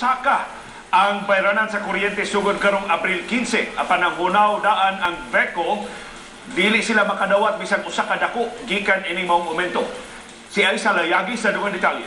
pagpasaka ang bayranan sa kuryente sugod karong Abril 15. Apan ang hunaw daan ang BECO, dili sila makadawat bisan usa ka dako gikan ining maong momento. Si Aisa Layagi sa dugang detalye.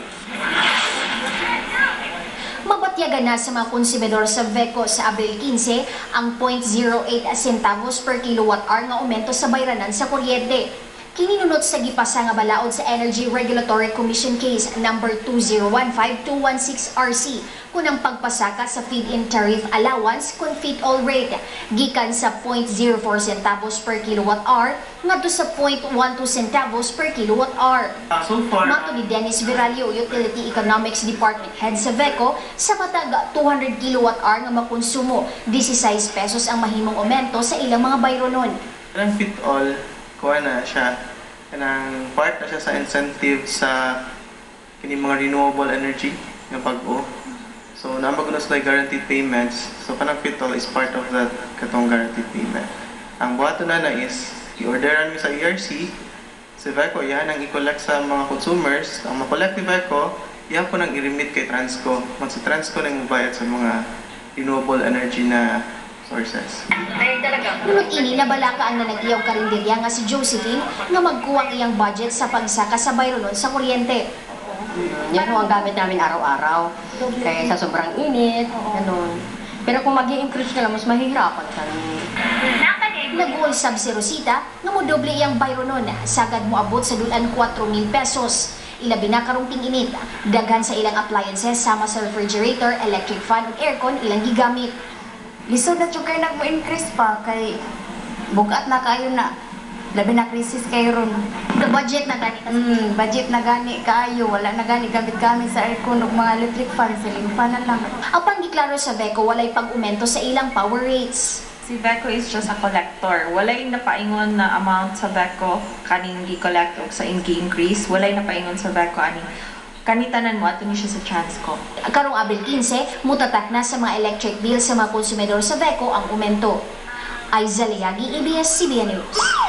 Mabatyagan na sa mga konsumidor sa BECO sa Abril 15 ang 0.08 centavos per kilowatt-hour nga aumento sa bayranan sa kuryente. Kininunot sa gipasa nga balaod sa Energy Regulatory Commission Case number 2015216RC kunang pagpasaka sa feed-in tariff allowance kung feed-all rate gikan sa 0.04 centavos per kilowatt-hour ngadto sa 0.12 centavos per kilowatt-hour. So far, Mato ni Dennis Viralio, Utility Economics Department Head sa BECO, sa matag 200 kilowatt-hour nga makonsumo, 16 pesos ang mahimong aumento sa ilang mga bayronon. ang fit-all, kuha na siya. Kanang part na siya sa incentive sa kini mga renewable energy nga pag-o. So, namagunos na guaranteed payments. So, kanang fit-all is part of that katong guaranteed payment. Ang buhato na is, i-orderan mo sa ERC, si BECO, yan ang i-collect sa mga consumers. Ang ma-collect ni BECO, yan po nang i-remit kay Transco. Mag si Transco nang mabayad sa mga renewable energy na sources. Ngunit ini nabalaka ang nanagiyaw karinderya nga si Josephine nga magkuwang iyang budget sa pagsaka sa bayronon sa kuryente. Yan ho ang gamit namin araw-araw. Kaya sa sobrang init, ganun. Pero kung mag-i-increase ka lang, mas mahihirapan ka. Nag-uulsab si Rosita nga modoble iyang bayronon sagad mo abot sa dulan 4,000 pesos. Ilabi na karumping init, daghan sa ilang appliances sama sa refrigerator, electric fan ug aircon ilang gigamit. Lisod na tsukay na mo-increase pa kay bugat na kayo na. Labi na krisis kayo ron. The budget na gani kasi. Budget na gani kayo. Wala na gani gamit-gamit sa aircon o mga electric fan. Siling fan na lang. Ang panggiklaro sa BECO walay pag-umento sa ilang power rates. Si BECO is just a collector. Walay napaingon na amount sa BECO kaning gi-collect o sa gi-increase. Walay napaingon sa BECO aning kanitanan mo ato ni siya sa Transco. Karong Abril 15, mutatak na sa mga electric bill sa mga konsumidor sa BECO ang umento. Aisa Layagi, ABS-CBN News.